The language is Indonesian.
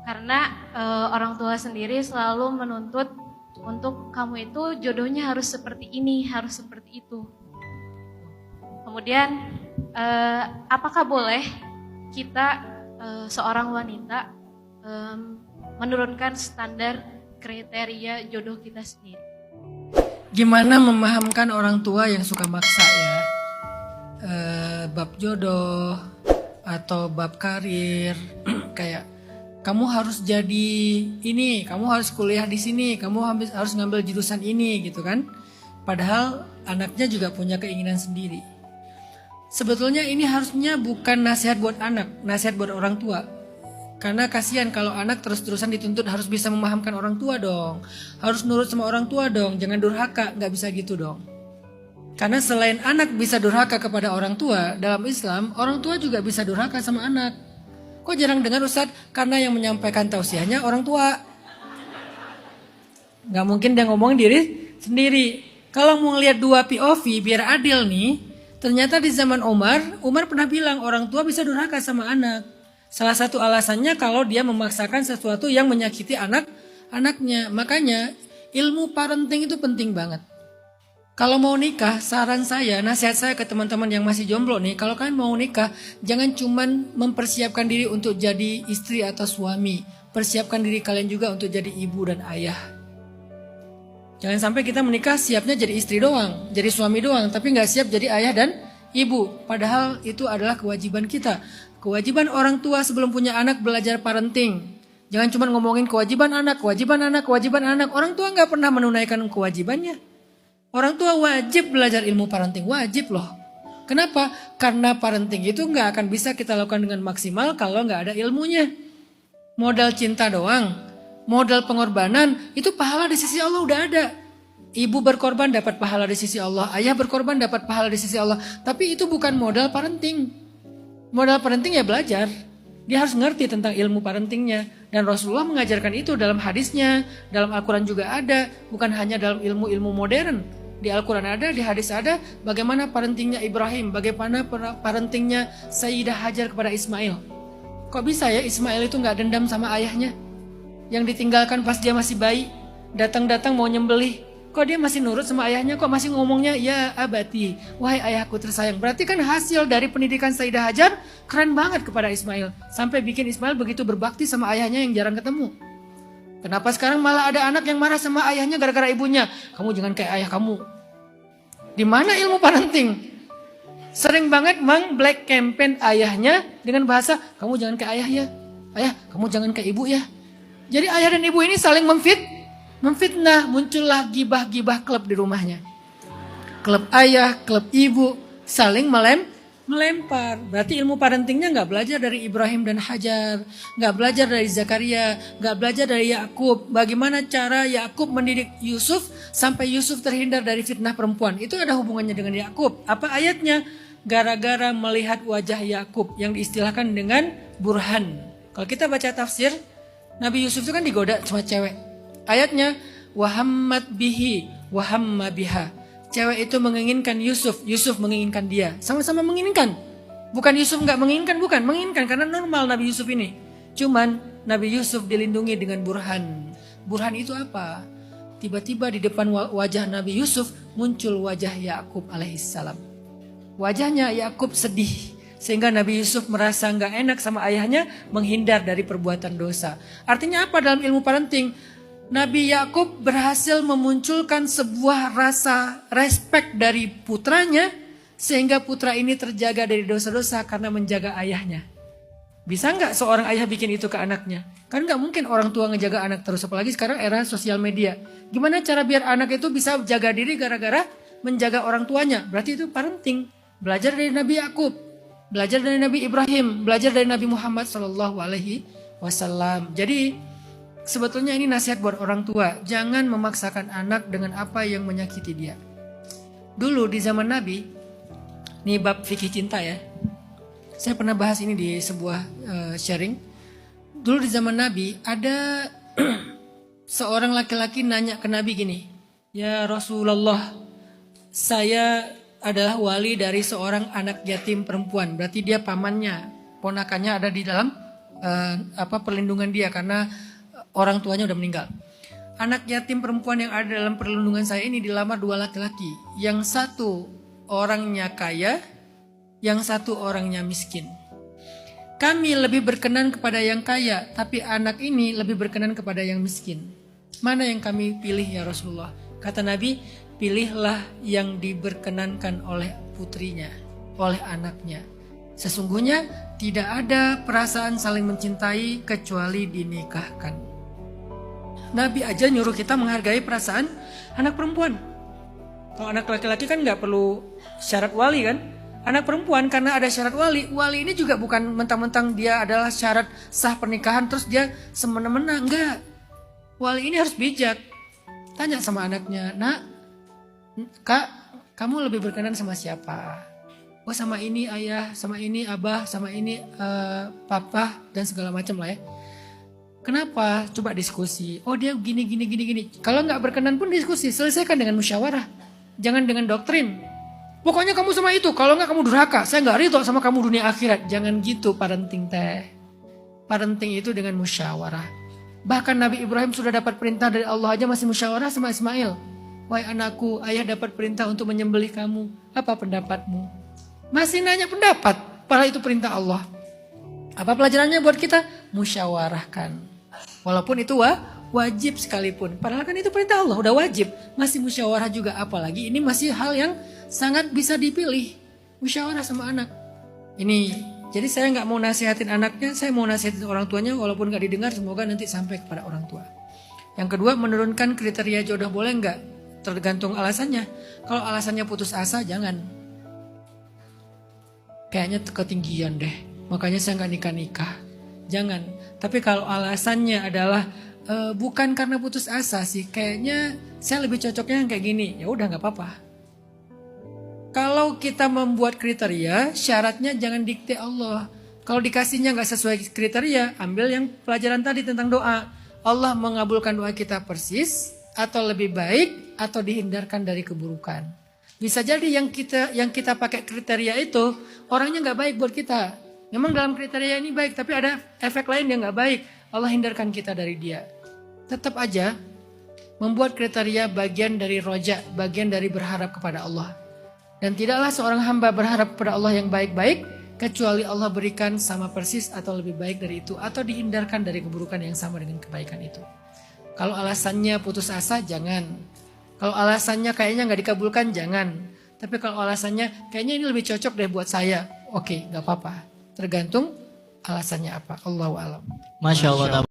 Karena orang tua sendiri selalu menuntut untuk kamu itu jodohnya harus seperti ini, harus seperti itu. Kemudian apakah boleh kita seorang wanita menurunkan standar kriteria jodoh kita sendiri? Gimana memahamkan orang tua yang suka maksa ya, bab jodoh atau bab karir, kayak kamu harus jadi ini, kamu harus kuliah di sini, kamu harus ngambil jurusan ini gitu kan. Padahal anaknya juga punya keinginan sendiri. Sebetulnya ini harusnya bukan nasihat buat anak, nasihat buat orang tua. Karena kasihan kalau anak terus-terusan dituntut harus bisa memahamkan orang tua dong. Harus nurut sama orang tua dong, jangan durhaka, gak bisa gitu dong. Karena selain anak bisa durhaka kepada orang tua, dalam Islam, orang tua juga bisa durhaka sama anak. Kok jarang dengar Ustadz? Karena yang menyampaikan tausiahnya orang tua. Gak mungkin dia ngomong diri sendiri. Kalau mau lihat dua POV biar adil nih, ternyata di zaman Umar pernah bilang orang tua bisa durhaka sama anak. Salah satu alasannya kalau dia memaksakan sesuatu yang menyakiti anaknya. Makanya ilmu parenting itu penting banget. Kalau mau nikah, saran saya, nasihat saya ke teman-teman yang masih jomblo nih, kalau kalian mau nikah, jangan cuman mempersiapkan diri untuk jadi istri atau suami. Persiapkan diri kalian juga untuk jadi ibu dan ayah. Jangan sampai kita menikah siapnya jadi istri doang, jadi suami doang, tapi gak siap jadi ayah dan ibu. Padahal itu adalah kewajiban kita. Kewajiban orang tua sebelum punya anak belajar parenting. Jangan cuma ngomongin kewajiban anak, kewajiban anak, kewajiban anak. Orang tua gak pernah menunaikan kewajibannya. Orang tua wajib belajar ilmu parenting, wajib loh. Kenapa? Karena parenting itu gak akan bisa kita lakukan dengan maksimal kalau gak ada ilmunya. Modal cinta doang, modal pengorbanan, itu pahala di sisi Allah udah ada. Ibu berkorban dapat pahala di sisi Allah, ayah berkorban dapat pahala di sisi Allah. Tapi itu bukan modal parenting. Modal parenting ya belajar. Dia harus ngerti tentang ilmu parentingnya. Dan Rasulullah mengajarkan itu dalam hadisnya, dalam Al-Quran juga ada. Bukan hanya dalam ilmu-ilmu modern. Di Al-Quran ada, di hadis ada. Bagaimana parentingnya Ibrahim, bagaimana parentingnya Sayyidah Hajar kepada Ismail. Kok bisa ya Ismail itu gak dendam sama ayahnya? Yang ditinggalkan pas dia masih bayi. Datang-datang mau nyembelih. Kok dia masih nurut sama ayahnya? Kok masih ngomongnya ya abati, wahai ayahku tersayang. Berarti kan hasil dari pendidikan Sayyidah Hajar keren banget kepada Ismail. Sampai bikin Ismail begitu berbakti sama ayahnya yang jarang ketemu. Kenapa sekarang malah ada anak yang marah sama ayahnya gara-gara ibunya? Kamu jangan kayak ayah kamu. Di mana ilmu parenting? Sering banget black campaign ayahnya dengan bahasa kamu jangan kayak ayah ya. Ayah, kamu jangan kayak ibu ya. Jadi ayah dan ibu ini saling memfitnah, muncullah gibah-gibah klub di rumahnya. Klub ayah, klub ibu, saling melempar. Berarti ilmu parentingnya gak belajar dari Ibrahim dan Hajar, gak belajar dari Zakaria, gak belajar dari Yakub. Bagaimana cara Yakub mendidik Yusuf sampai Yusuf terhindar dari fitnah perempuan. Itu ada hubungannya dengan Yakub. Apa ayatnya? Gara-gara melihat wajah Yakub yang diistilahkan dengan burhan. Kalau kita baca tafsir, Nabi Yusuf itu kan digoda sama cewek. Ayatnya wahammat bihi wahamma biha. Cewek itu menginginkan Yusuf, Yusuf menginginkan dia. Sama-sama menginginkan. Bukan Yusuf enggak menginginkan, bukan, menginginkan karena normal Nabi Yusuf ini. Cuman Nabi Yusuf dilindungi dengan burhan. Burhan itu apa? Tiba-tiba di depan wajah Nabi Yusuf muncul wajah Yakub alaihissalam. Wajahnya Yakub sedih. Sehingga Nabi Yusuf merasa enggak enak sama ayahnya, menghindar dari perbuatan dosa. Artinya apa dalam ilmu parenting? Nabi Yakub berhasil memunculkan sebuah rasa respek dari putranya sehingga putra ini terjaga dari dosa-dosa karena menjaga ayahnya. Bisa nggak seorang ayah bikin itu ke anaknya? Kan nggak mungkin orang tua ngejaga anak terus, apalagi sekarang era sosial media. Gimana cara biar anak itu bisa jaga diri gara-gara menjaga orang tuanya? Berarti itu parenting. Belajar dari Nabi Yakub, belajar dari Nabi Ibrahim, belajar dari Nabi Muhammad SAW. Jadi sebetulnya ini nasihat buat orang tua. Jangan memaksakan anak dengan apa yang menyakiti dia. Dulu di zaman Nabi, ini bab fikih cinta ya. Saya pernah bahas ini di sebuah sharing. Dulu di zaman Nabi ada seorang laki-laki nanya ke Nabi gini. Ya Rasulullah, saya adalah wali dari seorang anak yatim perempuan. Berarti dia pamannya, ponakannya ada di dalam perlindungan dia karena orang tuanya udah meninggal. Anak yatim perempuan yang ada dalam perlindungan saya ini dilamar 2 laki-laki. Yang satu orangnya kaya, yang satu orangnya miskin. Kami lebih berkenan kepada yang kaya, tapi anak ini lebih berkenan kepada yang miskin. Mana yang kami pilih ya Rasulullah? Kata Nabi, pilihlah yang diberkenankan oleh putrinya, oleh anaknya. Sesungguhnya tidak ada perasaan saling mencintai kecuali dinikahkan. Nabi aja nyuruh kita menghargai perasaan anak perempuan. Kalau anak laki-laki kan nggak perlu syarat wali kan? Anak perempuan karena ada syarat wali. Wali ini juga bukan mentang-mentang dia adalah syarat sah pernikahan terus dia semena-mena. Enggak. Wali ini harus bijak. Tanya sama anaknya, nak, kak, kamu lebih berkenan sama siapa? Oh sama ini ayah, sama ini abah, sama ini papa dan segala macam lah ya. Kenapa? Coba diskusi. Oh dia gini. Kalau nggak berkenan pun diskusi. Selesaikan dengan musyawarah. Jangan dengan doktrin. Pokoknya kamu sama itu. Kalau nggak kamu durhaka. Saya nggak ridho sama kamu dunia akhirat. Jangan gitu parenting teh. Parenting itu dengan musyawarah. Bahkan Nabi Ibrahim sudah dapat perintah dari Allah aja masih musyawarah sama Ismail. Wahai anakku, ayah dapat perintah untuk menyembelih kamu. Apa pendapatmu? Masih nanya pendapat. Padahal itu perintah Allah. Apa pelajarannya buat kita? Musyawarahkan. Walaupun itu wajib sekalipun. Padahal kan itu perintah Allah, udah wajib. Masih musyawarah juga, apalagi ini masih hal yang sangat bisa dipilih. Musyawarah sama anak. Ini, jadi saya nggak mau nasihatin anaknya, saya mau nasihatin orang tuanya walaupun nggak didengar, semoga nanti sampai kepada orang tua. Yang kedua, menurunkan kriteria jodoh boleh nggak? Tergantung alasannya. Kalau alasannya putus asa, jangan. Kayaknya ketinggian deh, makanya saya nggak nikah-nikah. Jangan. Tapi kalau alasannya adalah bukan karena putus asa sih, kayaknya saya lebih cocoknya yang kayak gini. Ya udah nggak apa-apa. Kalau kita membuat kriteria, syaratnya jangan dikte Allah. Kalau dikasihnya nggak sesuai kriteria, ambil yang pelajaran tadi tentang doa. Allah mengabulkan doa kita persis, atau lebih baik, atau dihindarkan dari keburukan. Bisa jadi yang kita pakai kriteria itu orangnya nggak baik buat kita. Memang dalam kriteria ini baik, tapi ada efek lain yang nggak baik. Allah hindarkan kita dari dia. Tetap aja membuat kriteria bagian dari roja, bagian dari berharap kepada Allah. Dan tidaklah seorang hamba berharap kepada Allah yang baik-baik, kecuali Allah berikan sama persis atau lebih baik dari itu, atau dihindarkan dari keburukan yang sama dengan kebaikan itu. Kalau alasannya putus asa, jangan. Kalau alasannya kayaknya nggak dikabulkan, jangan. Tapi kalau alasannya kayaknya ini lebih cocok deh buat saya, oke, nggak apa-apa. Tergantung alasannya apa. Allahu a'lam. Masya Allah.